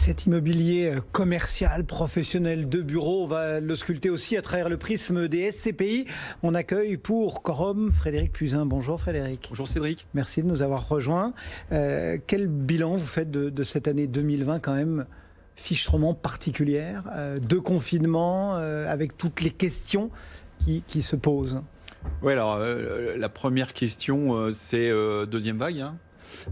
Cet immobilier commercial, professionnel, de bureau, on va l'ausculter aussi à travers le prisme des SCPI. On accueille pour Quorum Frédéric Puzin. Bonjour Frédéric. Bonjour Cédric. Merci de nous avoir rejoints. Quel bilan vous faites de cette année 2020 quand même fichtrement particulière, de confinement, avec toutes les questions qui se posent? Oui, alors la première question, c'est deuxième vague.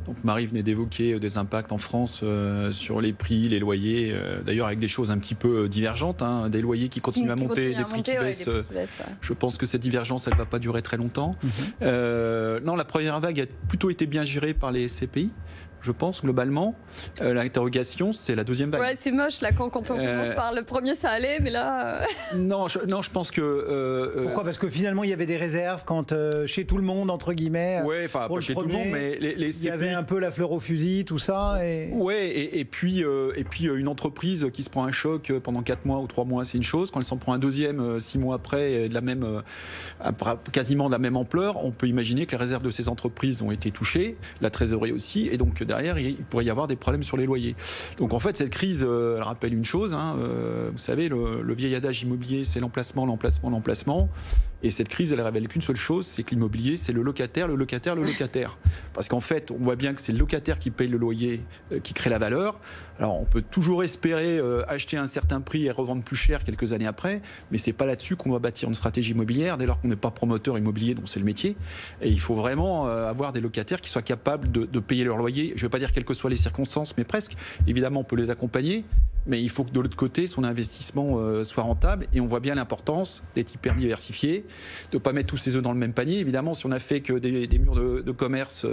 Donc Marie venait d'évoquer des impacts en France sur les prix, les loyers, d'ailleurs avec des choses un petit peu divergentes, des loyers qui continuent à monter, des prix qui baissent. Je pense que cette divergence, elle ne va pas durer très longtemps. Non, la première vague a plutôt été bien gérée par les SCPI. Je pense, globalement. L'interrogation, c'est la deuxième vague. Ouais, c'est moche, là, quand on commence par le premier, ça allait, mais là... Non, je pense que... Pourquoi? Parce que finalement, il y avait des réserves quand, chez tout le monde, entre guillemets. Oui, enfin, pas chez tout le monde, mais les il y avait un peu la fleur au fusil, tout ça. Oui, et puis une entreprise qui se prend un choc pendant 4 mois ou 3 mois, c'est une chose. Quand elle s'en prend un deuxième, 6 mois après, quasiment de la même ampleur, on peut imaginer que les réserves de ces entreprises ont été touchées, la trésorerie aussi, et donc derrière, il pourrait y avoir des problèmes sur les loyers. Donc en fait, cette crise, elle rappelle une chose, vous savez, le vieil adage immobilier, c'est l'emplacement, l'emplacement, l'emplacement. Et cette crise, elle révèle qu'une seule chose, c'est que l'immobilier, c'est le locataire, le locataire, le locataire. Parce qu'en fait, on voit bien que c'est le locataire qui paye le loyer, qui crée la valeur. Alors on peut toujours espérer acheter à un certain prix et revendre plus cher quelques années après, mais c'est pas là-dessus qu'on doit bâtir une stratégie immobilière, dès lors qu'on n'est pas promoteur immobilier, dont c'est le métier. Et il faut vraiment avoir des locataires qui soient capables de payer leur loyer. Je ne veux pas dire quelles que soient les circonstances, mais presque. Évidemment, on peut les accompagner, mais il faut que de l'autre côté, son investissement soit rentable. Et on voit bien l'importance d'être hyper diversifié, de ne pas mettre tous ses œufs dans le même panier. Évidemment, si on a fait que des murs de commerce,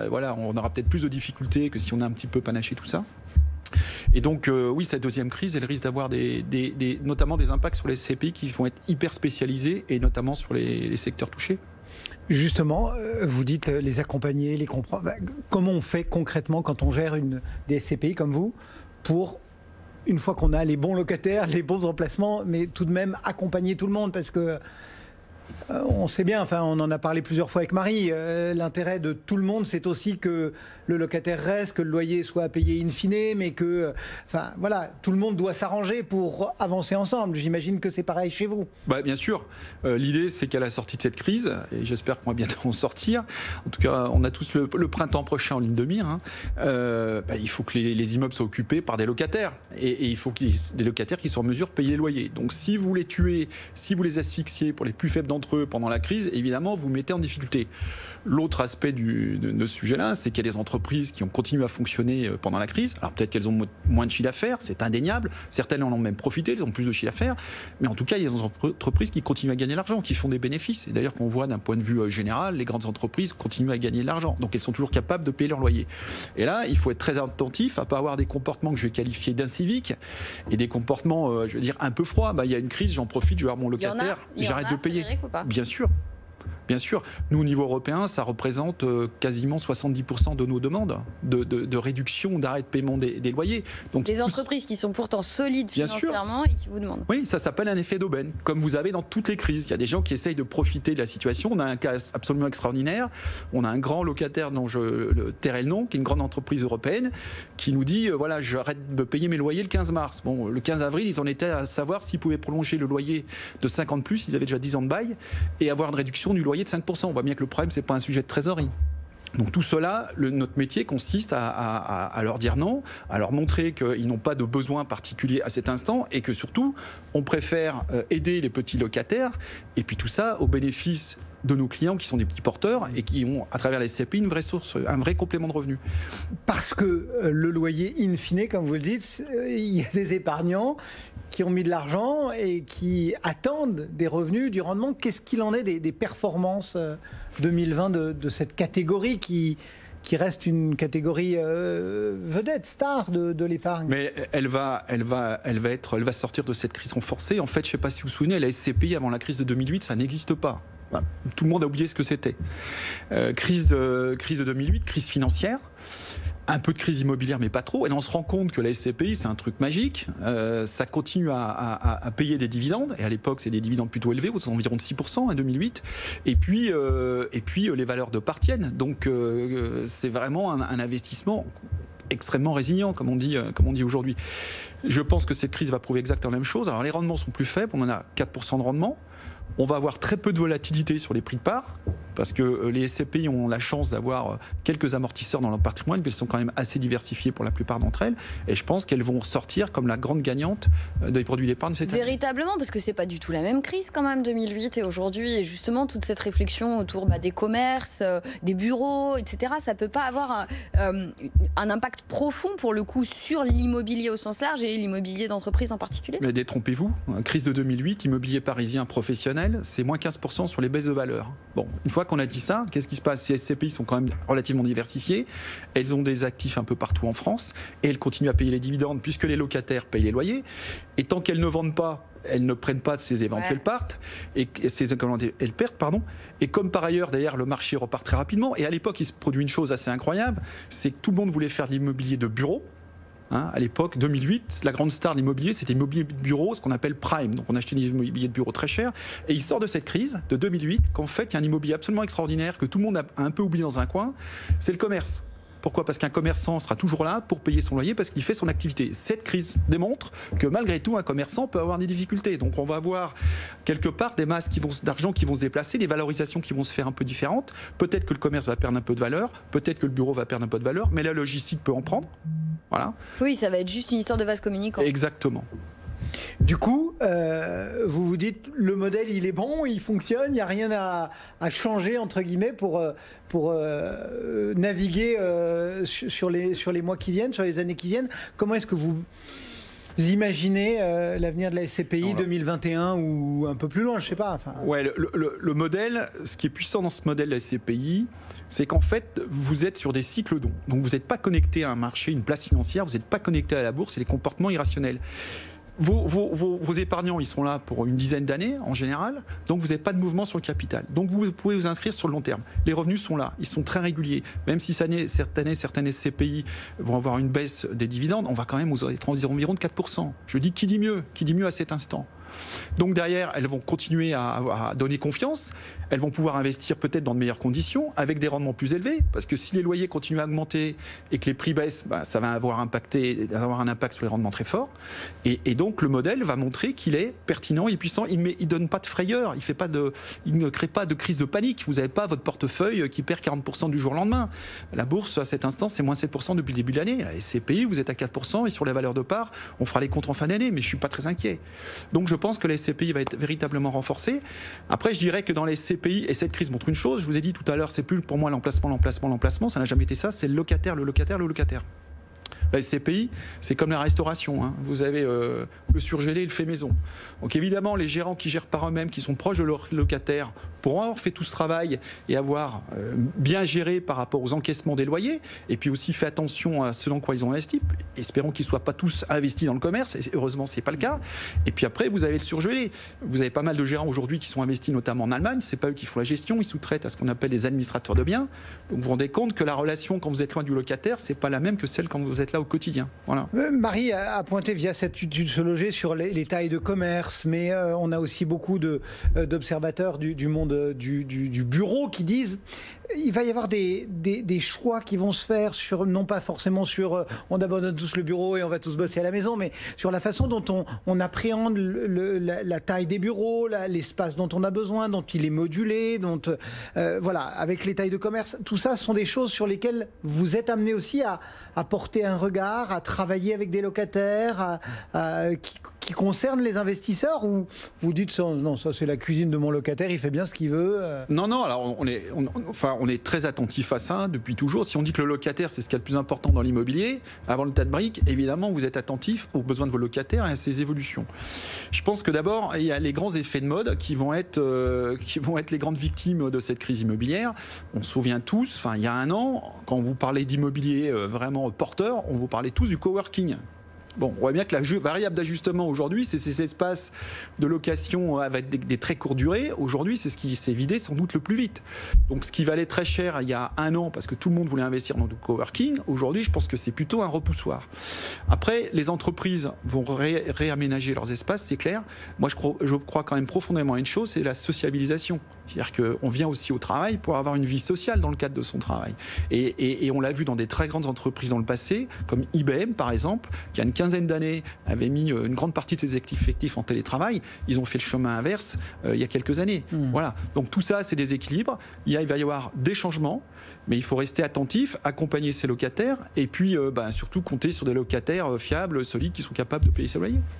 voilà, on aura peut-être plus de difficultés que si on a un petit peu panaché tout ça. Et donc, oui, cette deuxième crise, elle risque d'avoir notamment des impacts sur les SCPI qui vont être hyper spécialisés, et notamment sur les secteurs touchés. Justement, vous dites les accompagner, les comprendre. Comment on fait concrètement quand on gère des SCPI comme vous pour, une fois qu'on a les bons locataires, les bons emplacements, mais tout de même accompagner tout le monde? Parce que on sait bien, enfin on en a parlé plusieurs fois avec Marie, l'intérêt de tout le monde, c'est aussi que le locataire reste, que le loyer soit payé in fine, mais que, enfin voilà, tout le monde doit s'arranger pour avancer ensemble. J'imagine que c'est pareil chez vous. Bien sûr. L'idée, c'est qu'à la sortie de cette crise, et j'espère qu'on va bientôt en sortir, en tout cas, on a tous le printemps prochain en ligne de mire, il faut que les immeubles soient occupés par des locataires. Et il faut qu'il y ait des locataires qui soient en mesure de payer les loyers. Donc si vous les tuez, si vous les asphyxiez pour les plus faibles d'entre eux pendant la crise, évidemment, vous mettez en difficulté. L'autre aspect de ce sujet-là, c'est qu'il y a des entreprises qui ont continué à fonctionner pendant la crise. Alors peut-être qu'elles ont moins de chiffre d'affaires, c'est indéniable. Certaines en ont même profité, elles ont plus de chiffre d'affaires. Mais en tout cas, il y a des entreprises qui continuent à gagner de l'argent, qui font des bénéfices. Et d'ailleurs, qu'on voit d'un point de vue général, les grandes entreprises continuent à gagner de l'argent. Donc elles sont toujours capables de payer leur loyer. Et là, il faut être très attentif à ne pas avoir des comportements que je vais qualifier d'inciviques et des comportements, je veux dire, un peu froids. Il y a une crise, j'en profite, je vais voir mon locataire, j'arrête de payer. Bien sûr. Bien sûr, nous au niveau européen, ça représente quasiment 70% de nos demandes de réduction, d'arrêt de paiement des loyers. Donc, des entreprises qui sont pourtant solides financièrement et qui vous demandent. Oui, ça s'appelle un effet d'aubaine, comme vous avez dans toutes les crises. Il y a des gens qui essayent de profiter de la situation. On a un cas absolument extraordinaire. On a un grand locataire dont je tairai le nom, qui est une grande entreprise européenne, qui nous dit, voilà, j'arrête de payer mes loyers le 15 mars. Bon, le 15 avril, ils en étaient à savoir s'ils pouvaient prolonger le loyer de 50 plus, ils avaient déjà 10 ans de bail, et avoir une réduction du loyer de 5%. On voit bien que le problème, ce n'est pas un sujet de trésorerie. Donc tout cela, notre métier consiste à leur dire non, à leur montrer qu'ils n'ont pas de besoin particulier à cet instant et que surtout, on préfère aider les petits locataires et puis tout ça au bénéfice de nos clients qui sont des petits porteurs et qui ont, à travers les SCPI, une vraie source, un vrai complément de revenus. Parce que le loyer in fine, comme vous le dites, il y a des épargnants qui ont mis de l'argent et qui attendent des revenus, du rendement. Qu'est-ce qu'il en est des performances 2020 de cette catégorie qui reste une catégorie vedette, star de l'épargne? Mais elle va sortir de cette crise renforcée. En fait, je ne sais pas si vous vous souvenez, la SCPI avant la crise de 2008, ça n'existe pas. Tout le monde a oublié ce que c'était. Crise de 2008, crise financière. Un peu de crise immobilière, mais pas trop. Et on se rend compte que la SCPI, c'est un truc magique. Ça continue à payer des dividendes. Et à l'époque, c'est des dividendes plutôt élevés, environ de 6% en 2008. Et puis les valeurs de part tiennent. Donc, c'est vraiment un investissement extrêmement résilient, comme on dit aujourd'hui. Je pense que cette crise va prouver exactement la même chose. Alors les rendements sont plus faibles, on en a 4% de rendement. On va avoir très peu de volatilité sur les prix de part, parce que les SCPI ont la chance d'avoir quelques amortisseurs dans leur patrimoine, mais elles sont quand même assez diversifiées pour la plupart d'entre elles. Et je pense qu'elles vont sortir comme la grande gagnante des produits d'épargne cette année. Véritablement, parce que c'est pas du tout la même crise quand même, 2008 et aujourd'hui. Et justement, toute cette réflexion autour des commerces, des bureaux, etc., ça peut pas avoir un impact profond pour le coup sur l'immobilier au sens large et l'immobilier d'entreprise en particulier. Mais détrompez-vous, crise de 2008, immobilier parisien professionnel, c'est moins 15% sur les baisses de valeur. Bon, une fois qu'on a dit ça, qu'est-ce qui se passe? Ces SCPI sont quand même relativement diversifiées, elles ont des actifs un peu partout en France, et elles continuent à payer les dividendes puisque les locataires payent les loyers, et tant qu'elles ne vendent pas, elles ne prennent pas de ces éventuelles pertes, elles perdent, pardon. Et comme par ailleurs, d'ailleurs, le marché repart très rapidement, et à l'époque, il se produit une chose assez incroyable, c'est que tout le monde voulait faire de l'immobilier de bureau. À l'époque, 2008, la grande star de l'immobilier, c'était l'immobilier de bureau, ce qu'on appelle prime. Donc on achetait des immobiliers de bureau très chers. Et il sort de cette crise de 2008 qu'en fait, il y a un immobilier absolument extraordinaire que tout le monde a un peu oublié dans un coin, c'est le commerce. Pourquoi? Parce qu'un commerçant sera toujours là pour payer son loyer parce qu'il fait son activité. Cette crise démontre que malgré tout, un commerçant peut avoir des difficultés. Donc on va avoir quelque part des masses d'argent qui vont se déplacer, des valorisations qui vont se faire un peu différentes. Peut-être que le commerce va perdre un peu de valeur, peut-être que le bureau va perdre un peu de valeur, mais la logistique peut en prendre. Voilà. Oui, ça va être juste une histoire de vase communicant. Exactement. Du coup, vous vous dites, le modèle, il est bon, il fonctionne, il n'y a rien à changer, entre guillemets, pour naviguer sur les mois qui viennent, sur les années qui viennent. Comment est-ce que vous imaginez l'avenir de la SCPI 2021 ou un peu plus loin, je ne sais pas. Enfin... Ouais, le modèle, ce qui est puissant dans ce modèle de la SCPI, c'est qu'en fait, vous êtes sur des cycles longs. Donc vous n'êtes pas connecté à un marché, une place financière, vous n'êtes pas connecté à la bourse et les comportements irrationnels. Vos épargnants, ils sont là pour une dizaine d'années en général, donc vous n'avez pas de mouvement sur le capital. Donc vous pouvez vous inscrire sur le long terme. Les revenus sont là, ils sont très réguliers. Même si certaines SCPI vont avoir une baisse des dividendes, on va quand même être environ de 4%. Je dis qui dit mieux à cet instant. Donc derrière, elles vont continuer à donner confiance, elles vont pouvoir investir peut-être dans de meilleures conditions, avec des rendements plus élevés, parce que si les loyers continuent à augmenter et que les prix baissent, ça va avoir un impact sur les rendements très fort. Et donc le modèle va montrer qu'il est pertinent et puissant, il ne donne pas de frayeur, il ne crée pas de crise de panique, vous n'avez pas votre portefeuille qui perd 40% du jour au lendemain. La bourse, à cet instant, c'est moins 7% depuis le début de l'année, la SCPI, vous êtes à 4%, et sur les valeurs de part, on fera les comptes en fin d'année, mais je ne suis pas très inquiet. Donc je pense que la SCPI va être véritablement renforcée. Après, je dirais que dans les SCPI, et cette crise montre une chose, je vous ai dit tout à l'heure, c'est plus pour moi l'emplacement, ça n'a jamais été ça, c'est le locataire. La SCPI, c'est comme la restauration, hein. Vous avez le surgelé et le fait maison. Donc évidemment, les gérants qui gèrent par eux-mêmes, qui sont proches de leurs locataires, pourront avoir fait tout ce travail et avoir bien géré par rapport aux encaissements des loyers, et puis aussi fait attention à ce dans quoi ils ont investi. Espérons qu'ils ne soient pas tous investis dans le commerce, et heureusement, ce n'est pas le cas. Et puis après, vous avez le surgelé. Vous avez pas mal de gérants aujourd'hui qui sont investis notamment en Allemagne, ce n'est pas eux qui font la gestion, ils sous-traitent à ce qu'on appelle les administrateurs de biens. Donc vous vous rendez compte que la relation quand vous êtes loin du locataire, ce n'est pas la même que celle quand vous êtes là au quotidien. Voilà. Marie a pointé via cette étude Se Loger sur les tailles de commerce, mais on a aussi beaucoup d'observateurs du monde du bureau qui disent il va y avoir des choix qui vont se faire sur, non pas forcément sur on abandonne tous le bureau et on va tous bosser à la maison, mais sur la façon dont on appréhende la taille des bureaux, l'espace dont on a besoin, dont il est modulé, voilà, avec les tailles de commerce. Tout ça sont des choses sur lesquelles vous êtes amené aussi à porter un regard, à travailler avec des locataires qui concernent les investisseurs, ou vous dites non, ça c'est la cuisine de mon locataire, il fait bien ce qu'il veut. Non, alors on est très attentif à ça depuis toujours. Si on dit que le locataire c'est ce qu'il y a de plus important dans l'immobilier, avant le tas de briques, évidemment vous êtes attentif aux besoins de vos locataires et à ces évolutions. Je pense que d'abord il y a les grands effets de mode qui vont être les grandes victimes de cette crise immobilière. On se souvient tous, il y a un an, quand vous parlez d'immobilier vraiment porteur, on vous parlait tous du coworking. Bon, on voit bien que la variable d'ajustement aujourd'hui, c'est ces espaces de location avec des très courtes durées. Aujourd'hui, c'est ce qui s'est vidé sans doute le plus vite. Donc, ce qui valait très cher il y a un an, parce que tout le monde voulait investir dans le coworking, aujourd'hui, je pense que c'est plutôt un repoussoir. Après, les entreprises vont réaménager leurs espaces, c'est clair. Moi, je crois quand même profondément à une chose, c'est la sociabilisation. C'est-à-dire qu'on vient aussi au travail pour avoir une vie sociale dans le cadre de son travail. Et on l'a vu dans des très grandes entreprises dans le passé, comme IBM, par exemple, qui a une quinzaine d'années avait mis une grande partie de ses effectifs en télétravail. Ils ont fait le chemin inverse il y a quelques années. Voilà. Donc tout ça, c'est des équilibres. Il va y avoir des changements, mais il faut rester attentif, accompagner ses locataires et puis surtout compter sur des locataires fiables, solides, qui sont capables de payer ses loyers.